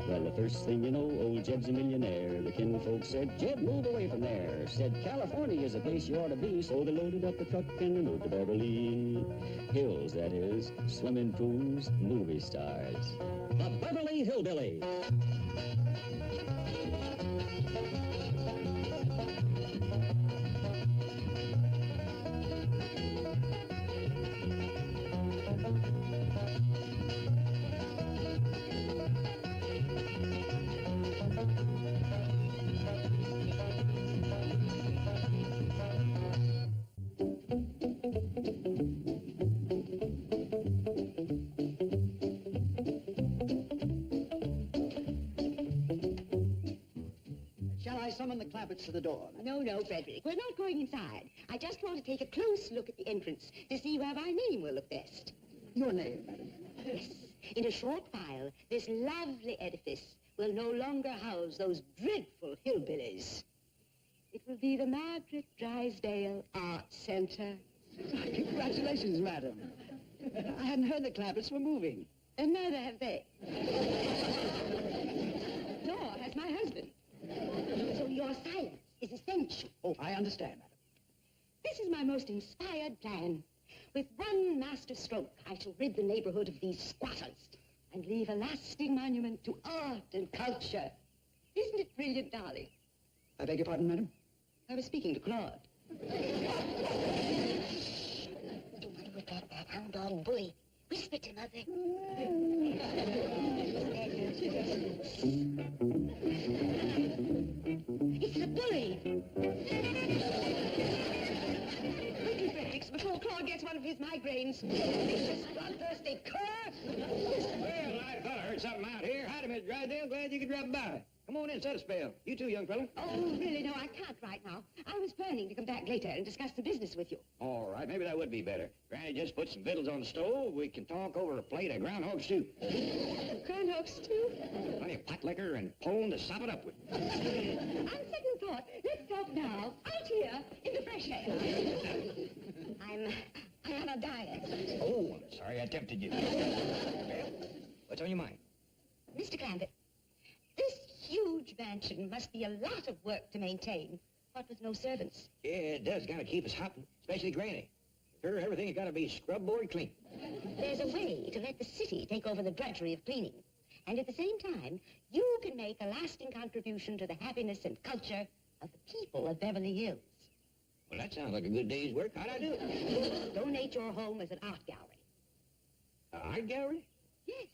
Well, the first thing you know, old Jeb's a millionaire. The kinfolk said, Jeb, move away from there. Said, California is a place you ought to be. So they loaded up the truck and they moved to Beverly Hills, that is. Swimming pools, movie stars. The Beverly Hillbillies. Shall I summon the Clampetts to the door? No, Frederick. We're not going inside. I just want to take a close look at the entrance to see where my name will look best. Your name, madam? Yes. In a short while, this lovely edifice will no longer house those dreadful hillbillies. It will be the Margaret Drysdale Art Center. Congratulations, madam. I hadn't heard the Clampetts were moving. And neither have they. Nor has my husband. So your silence is essential. Oh, I understand, madam. This is my most inspired plan. With one master stroke, I shall rid the neighborhood of these squatters and leave a lasting monument to art and culture. Isn't it brilliant, darling? I beg your pardon, madam? I was speaking to Claude. Don't want to look at that hound dog bully. Whisper to Mother. It's the bully! Quickly, Felix, before Claude gets one of his migraines. This bloodthirsty cur! Well, I thought I heard something out here. Howdy, Miss Drysdale. Glad you could drop by. Come on in, set a spell. You too, young fella. Oh, really, no, I can't right now. I was planning to come back later and discuss the business with you. All right, maybe that would be better. Granny just put some victuals on the stove. We can talk over a plate of groundhog stew. Groundhog stew? Plenty of pot liquor and pone to sop it up with. On second thought, let's talk now, out here, in the fresh air. I'm on a diet. Oh, I'm sorry I tempted you. Well, what's on your mind? Mr. Clampett, this huge mansion must be a lot of work to maintain, what with no servants. Yeah, it does kind of keep us hopping, especially Granny. With her, everything's got to be scrub-board clean. There's a way to let the city take over the drudgery of cleaning. And at the same time, you can make a lasting contribution to the happiness and culture of the people of Beverly Hills. Well, that sounds like a good day's work. How'd I do it? Donate your home as an art gallery. An art gallery? Yes.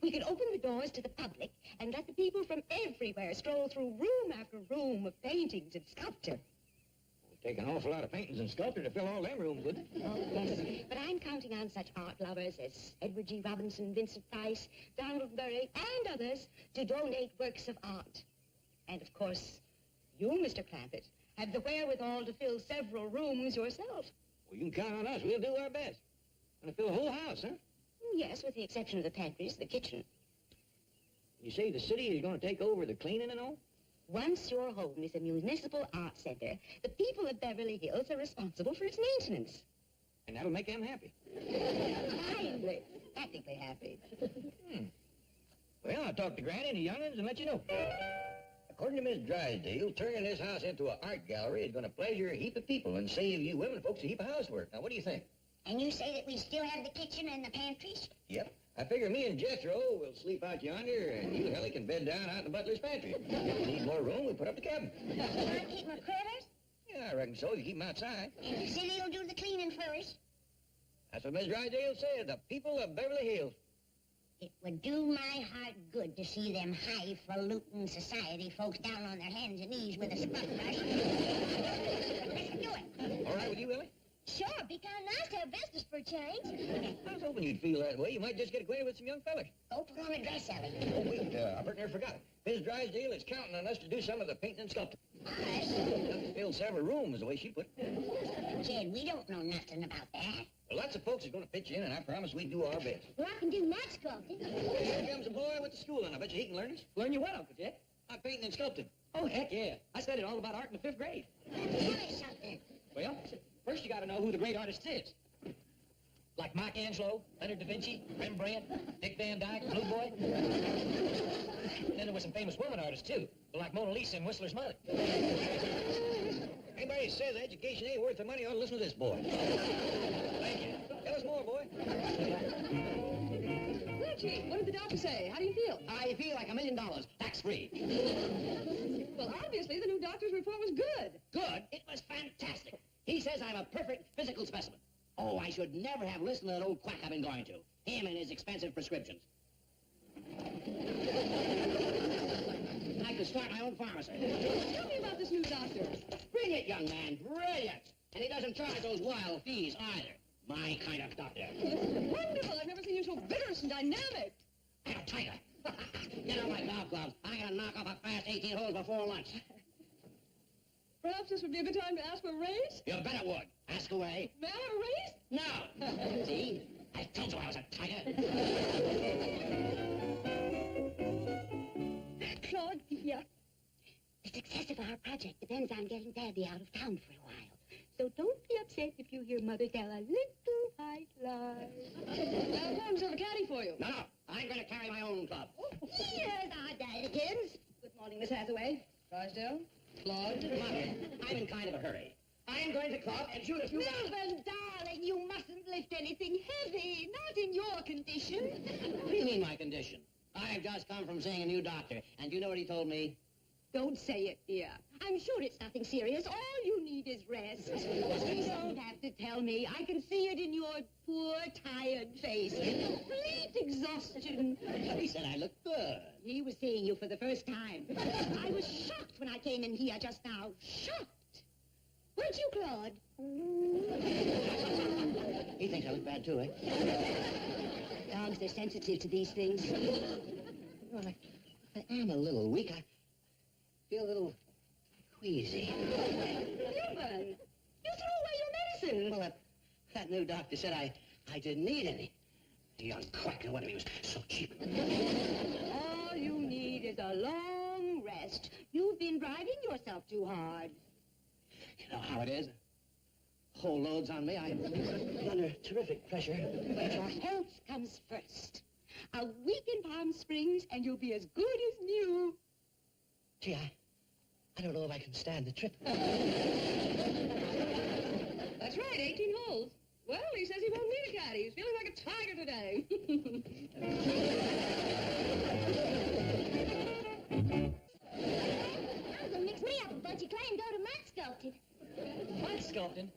We could open the doors to the public and let the people from everywhere stroll through room after room of paintings and sculpture. It'd take an awful lot of paintings and sculpture to fill all them rooms, wouldn't it? Oh, yes. But I'm counting on such art lovers as Edward G. Robinson, Vincent Price, Donald Murray, and others to donate works of art. And, of course, you, Mr. Clampett, have the wherewithal to fill several rooms yourself. Well, you can count on us. We'll do our best. Gonna fill the whole house, huh? Yes, with the exception of the pantries, the kitchen. You say the city is going to take over the cleaning and all? Once your home is a municipal art center, the people of Beverly Hills are responsible for its maintenance. And that'll make them happy. Kindly, practically happy. Well, I'll talk to Granny and the young'uns and let you know. According to Miss Drysdale, turning this house into an art gallery is going to pleasure a heap of people and save you women folks a heap of housework. Now, what do you think? And you say that we still have the kitchen and the pantries? Yep. I figure me and Jethro will sleep out yonder, and you, Helly, can bed down out in the butler's pantry. If we need more room, we put up the cabin. Can I keep my critters? Yeah, I reckon so. You keep them outside. And the city will do the cleaning first. That's what Miss Drysdale said, the people of Beverly Hills. It would do my heart good to see them highfalutin society folks down on their hands and knees with a spot brush. Let's do it. All right with you, Willie? Sure, be kind of nice to have business for a change. I was hoping you'd feel that way. You might just get acquainted with some young fellas. Go put on a dress, Ellie. Oh, wait, I never forgot. Miss Drysdale is counting on us to do some of the painting and sculpting. Us? Fill several rooms, the way she put it. Kid, we don't know nothing about that. Well, lots of folks are going to pitch in, and I promise we'd do our best. Well, I can do mud sculpting. Here comes a boy with the school, and I bet you he can learn us. Learn you what, Uncle Jed? Painting and sculpting. Oh, heck yeah. I studied all about art in the 5th grade. Tell me something. Well, first you got to know who the great artist is. Like Michelangelo, Leonardo da Vinci, Rembrandt, Dick Van Dyke, Blue Boy. with some famous woman artists, too. Like Mona Lisa and Whistler's mother. Anybody who says education ain't worth the money ought to listen to this boy. Thank you. Tell us more, boy. Well, Chief, what did the doctor say? How do you feel? I feel like $1 million, tax-free. Well, obviously, the new doctor's report was good. Good? It was fantastic. He says I'm a perfect physical specimen. Oh, I should never have listened to that old quack I've been going to. Him and his expensive prescriptions. I could start my own pharmacy. Tell me about this new doctor. Brilliant, young man, brilliant. And he doesn't charge those wild fees either. My kind of doctor. Wonderful. I've never seen you so vigorous and dynamic. And a tiger. Get out my golf gloves. I'm going to knock off a fast 18 holes before lunch. Perhaps this would be a good time to ask for a raise? You bet it would. Ask away. May I have a raise? No. See? I told you I was a tiger. Claude, dear, the success of our project depends on getting Daddy out of town for a while. So don't be upset if you hear Mother tell a little white lie. I'll go and serve a caddy for you. No. I'm going to carry my own club. Here's our Daddykins. Good morning, Miss Hathaway. Drysdale. Claude. Mother, I'm in kind of a hurry. I'm going to the club and shoot a few rounds. Melvin, darling, you mustn't lift anything heavy. Not in your condition. What do you mean, my condition? I've just come from seeing a new doctor, and you know what he told me? Don't say it, dear. I'm sure it's nothing serious. All you need is rest. You don't have to tell me. I can see it in your poor, tired face. Complete exhaustion. He said I looked good. He was seeing you for the first time. I was shocked when I came in here just now. Shocked. Weren't you, Claude? He thinks I look bad, too, eh? Dogs, they're sensitive to these things. Well, I am a little weak. I feel a little queasy. Melvin, you threw away your medicine. Well, that new doctor said I didn't need any. The young quack, no wonder he was so cheap. All you need is a long rest. You've been driving yourself too hard. You know how it is. Whole load's on me. I'm under terrific pressure. Your health comes first. A week in Palm Springs, and you'll be as good as new. Gee, I don't know if I can stand the trip. That's right, 18 holes. Well, he says he won't need a caddy. He's feeling like a tiger today. Don't mix me up, but you claim go to mat sculpting. What sculpting?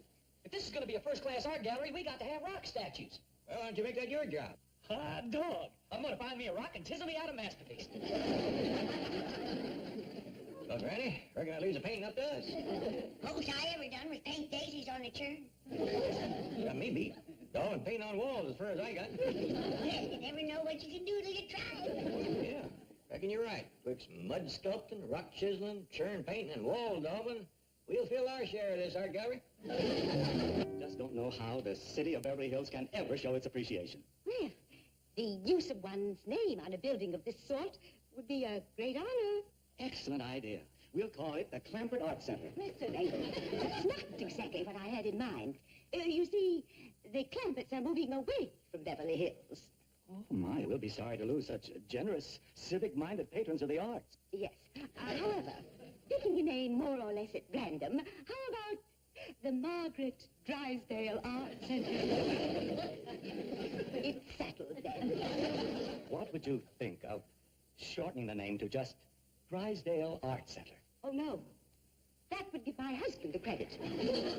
If this is going to be a first-class art gallery, we got to have rock statues. Well, why don't you make that your job? Hot dog. I'm going to find me a rock and chisel me out a masterpiece. Well, Granny, reckon that leaves the painting up to us. Most I ever done was paint daisies on a churn. Got me beat. All and paint on walls as far as I got. You never know what you can do till you try. Yeah, reckon you're right. Twixt mud sculpting, rock chiseling, churn painting, and wall daubing, we'll fill our share of this art gallery. Just don't know how the city of Beverly Hills can ever show its appreciation. Well, the use of one's name on a building of this sort would be a great honor. Excellent idea. We'll call it the Clampert Art Center. Listen, that's not exactly what I had in mind. You see, the Clamperts are moving away from Beverly Hills. Oh, my, we'll be sorry to lose such generous, civic-minded patrons of the arts. Yes. However, picking a name more or less at random, how about the Margaret Drysdale Art Center? It's settled then. What would you think of shortening the name to just Drysdale Art Center? Oh, no. That would give my husband the credit.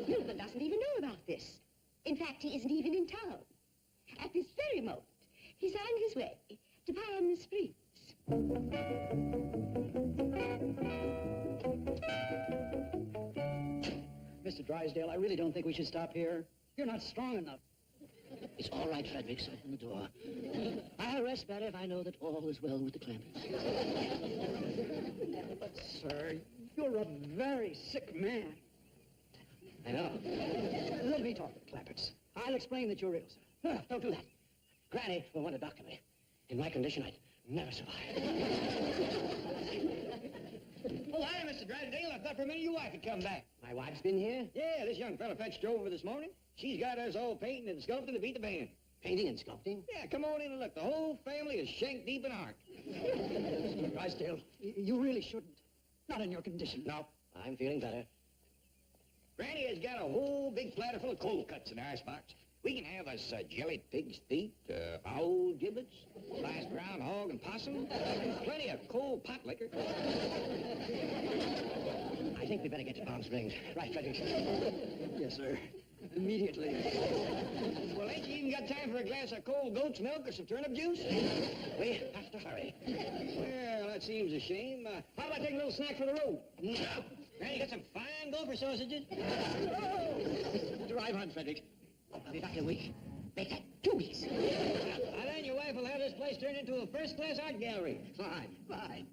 Milton doesn't even know about this. In fact, he isn't even in town. At this very moment, he's on his way to Palm Springs. Mr. Drysdale, I really don't think we should stop here. You're not strong enough. It's all right, Frederick. Open the door. I'll rest better if I know that all is well with the Clamperts. But, sir, you're a very sick man. I know. Let me talk to the Clamperts. I'll explain that you're ill, sir. No, don't do that. Granny will want to doctor me. In my condition, I'd never survive. Oh, hi, Mr. Drysdale. I thought for a minute your wife had come back. My wife's been here? Yeah, this young fella fetched her over this morning. She's got us all painting and sculpting to beat the band. Painting and sculpting? Yeah, come on in and look. The whole family is shank deep in art. Mr. Drysdale, you really shouldn't. Not in your condition. No, I'm feeling better. Granny has got a whole big platter full of cold cuts in the icebox. We can have us jellied pig's feet, owl giblets, sliced groundhog and possum, and plenty of cold pot liquor. I think we better get to Palm Springs. Right, Frederick? Yes, sir. Immediately. Well, ain't you even got time for a glass of cold goat's milk or some turnip juice? We have to hurry. Well, that seems a shame. How about taking a little snack for the road? No. Granny, got some fine gopher sausages? Drive on, Frederick. I'll be back in a week. Make that 2 weeks. And then your wife will have this place turned into a first-class art gallery. Fine, fine.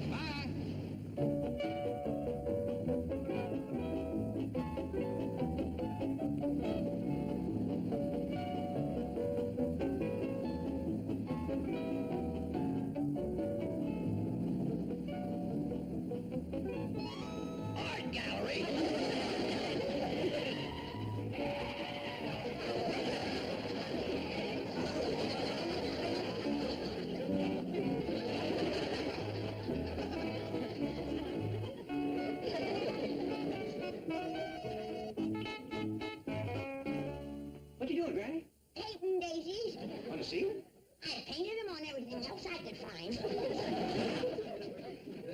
Bye. Art gallery? What you doing, Granny? Painting daisies. On the ceiling? I painted them on everything else I could find.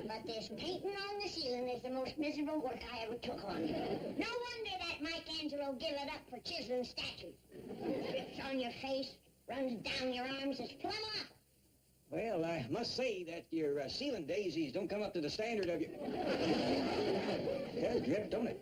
But this painting on the ceiling is the most miserable work I ever took on. No wonder that Michelangelo give it up for chiseling statues. Drips on your face, runs down your arms, it's plumb off. Well, I must say that your ceiling daisies don't come up to the standard of your... Yeah, drip, don't it?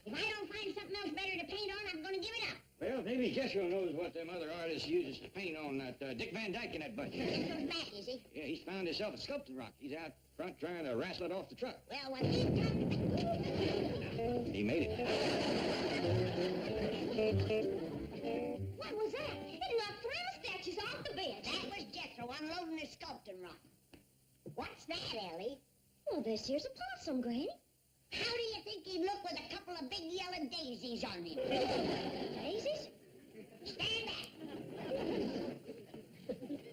If I don't find something else better to paint on, I'm going to give it up. Well, maybe Jethro knows what them other artists uses to paint on that Dick Van Dyke in that bunch. Jethro's back, is he? Yeah, he's found himself a sculpting rock. He's out front trying to wrestle it off the truck. Well, when he comes... He made it. What was that? It knocked 3 statues off the bed. That was Jethro unloading his sculpting rock. What's that, Ellie? Well, this here's a possum, Granny. How do you think he'd look with a couple of big yellow daisies on him? Daisies? Stand back.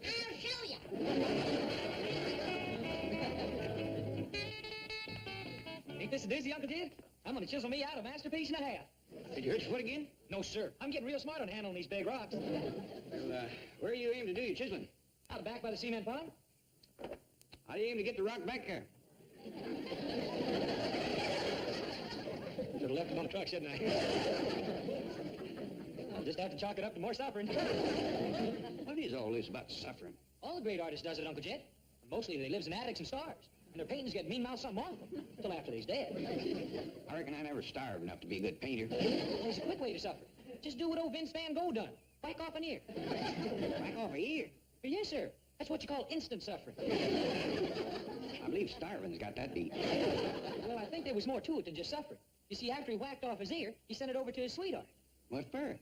I'll show you. Ain't this a daisy, Uncle Jed? I'm gonna chisel me out a masterpiece and a half. Did you hurt your foot again? No, sir. I'm getting real smart on handling these big rocks. Well, where do you aim to do your chiseling? Out back by the cement pond. How do you aim to get the rock back there? Should have left him on the truck, shouldn't I? I'll just have to chalk it up to more suffering. What is all this about suffering? All the great artists does it, Uncle Jed. Mostly they lives in attics and stars. And their paintings get mean-mouthed something wrong with them until after they's dead. I reckon I never starved enough to be a good painter. There's a quick way to suffer. Just do what old Vince Van Gogh done. Whack off an ear. Back off a ear. Yes, sir. That's what you call instant suffering. I believe starving's got that beat. Well, I think there was more to it than just suffering. You see, after he whacked off his ear, he sent it over to his sweetheart. What for?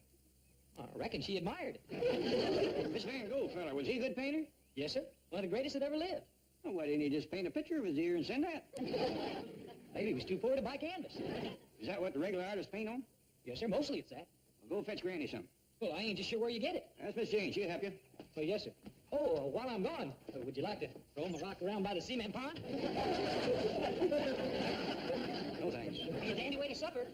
I reckon she admired it. This Van Gogh fella, was he a good painter? Yes, sir. One of the greatest that ever lived. Well, why didn't he just paint a picture of his ear and send that? Maybe he was too poor to buy canvas. Is that what the regular artists paint on? Yes, sir. Mostly it's that. Well, go fetch Granny some. Well, I ain't just sure where you get it. That's Miss Jane. She'll help you. Well, yes, sir. Oh, while I'm gone, would you like to throw my rock around by the cement pond? No, thanks. Be a dandy way to supper.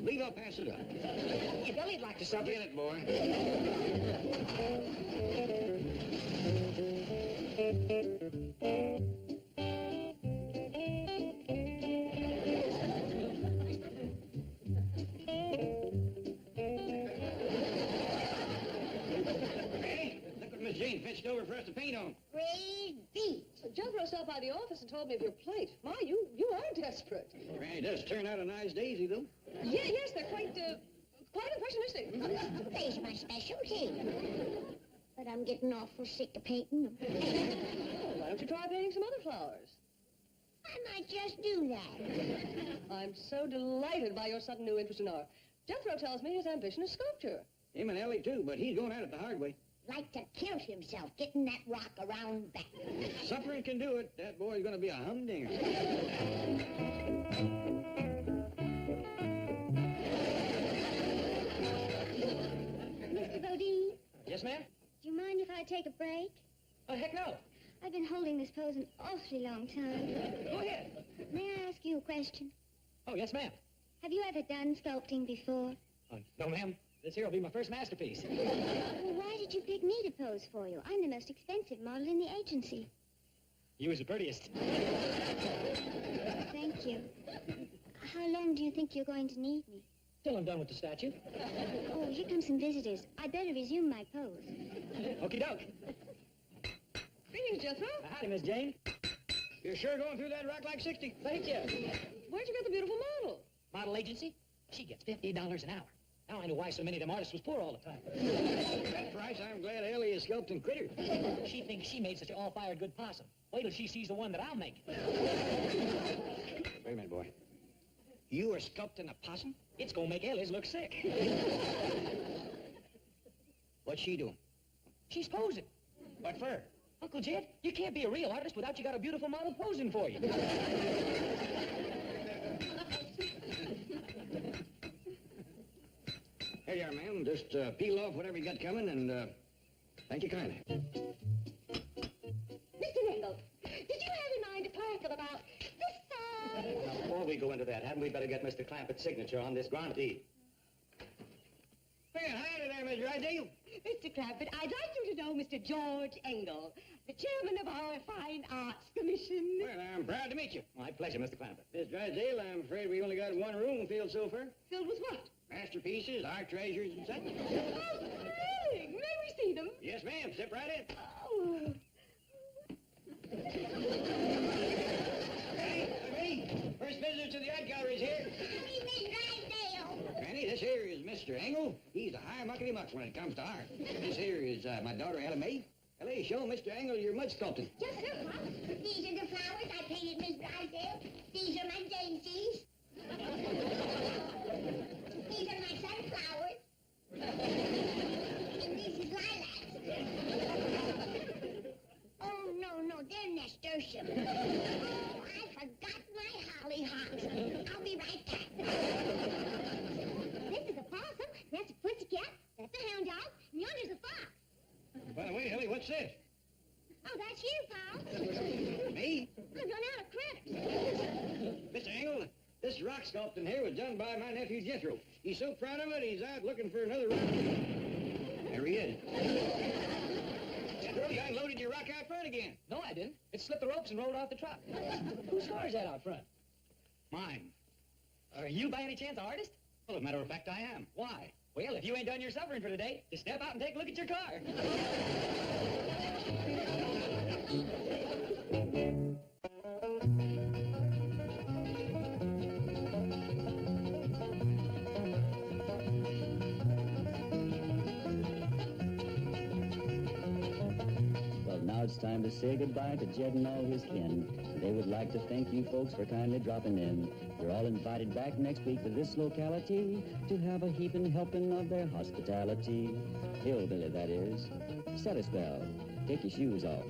Believe I'll pass it up. If Ellie'd like to supper. Get it, boy. Miss Jane fetched over for us to paint on. Praise be. Jethro stopped by the office and told me of your plate. My, you are desperate. Granny does turn out a nice daisy, though. Yeah, yes, they're quite impressionistic. They's my specialty. But I'm getting awful sick of painting them. Why don't you try painting some other flowers? I might just do that. I'm so delighted by your sudden new interest in art. Jethro tells me his ambition is sculpture. Him and Ellie, too, but he's going at it the hard way. Like to kill himself getting that rock around back. Suffering can do it. That boy's going to be a humdinger. Mr. Bodine, Yes, ma'am? do you mind if I take a break? Oh, heck no. I've been holding this pose an awfully long time. Go ahead. May I ask you a question? Oh, yes, ma'am. Have you ever done sculpting before? Oh, no, ma'am. This here will be my first masterpiece. Well, why did you pick me to pose for you? I'm the most expensive model in the agency. You was the prettiest. Thank you. How long do you think you're going to need me? Till I'm done with the statue. Oh, here come some visitors. I'd better resume my pose. Okie doke. Greetings, Jethro. Howdy, Miss Jane. You're sure going through that rock like 60. Thank you. Where'd you get the beautiful model? Model agency? She gets $50 an hour. Now I know why so many of them artists was poor all the time. That price, I'm glad Ellie is sculpting critters. She thinks she made such an all-fired good possum. Wait till she sees the one that I'll make. Wait a minute, boy. You are sculpting a possum? It's gonna make Ellie's look sick. What's she doing? She's posing. What for? Uncle Jed, you can't be a real artist without you got a beautiful model posing for you. Here you are, ma'am. Just peel off whatever you got coming and thank you kindly. Mr. Engel, did you have in mind a parcel about this size? Now, before we go into that, hadn't we better get Mr. Clampett's signature on this grant deed? Well, howdy there, Miss Drysdale. Mr. Clampett, I'd like you to know Mr. George Engel, the chairman of our Fine Arts Commission. Well, I'm proud to meet you. My pleasure, Mr. Clampett. Miss Drysdale, I'm afraid we only got one room filled so far. Filled with what? Masterpieces, art treasures, and such. Oh, thrilling. May we see them? Yes, ma'am. Step right in. Oh. Hey, first visitor to the art gallery is here. Howdy, Miss Drysdale. Granny, this here is Mr. Engel. He's a high muckety-muck when it comes to art. This here is my daughter, Ella May. Ellie, show Mr. Engel your mud sculpting. Yes, sir, Pop. These are the flowers I painted, Miss Drysdale. These are my daisies. These are my sunflowers. And this is lilacs. Oh, no, they're nasturtiums. Oh, I forgot my hollyhocks. I'll be right back. This is a possum, that's a pussycat, that's a hound dog, and yonder's a fox. By the way, Ellie, what's this? Oh, that's you, Paul. Me? I've run out of credits. Mr. Engel, this rock sculpting here was done by my nephew Jethro. He's so proud of it, he's out looking for another rock. There he is. Jethro, you unloaded your rock out front again. No, I didn't. It slipped the ropes and rolled off the truck. Whose car is that out front? Mine. Are you by any chance an artist? Well, as a matter of fact, I am. Why? Well, if you ain't done your suffering for today, just step out and take a look at your car. Well, now it's time to say goodbye to Jed and all his kin. They would like to thank you folks for kindly dropping in. You're all invited back next week to this locality to have a heaping helping of their hospitality. Hillbilly, that is. Set a spell. Take your shoes off.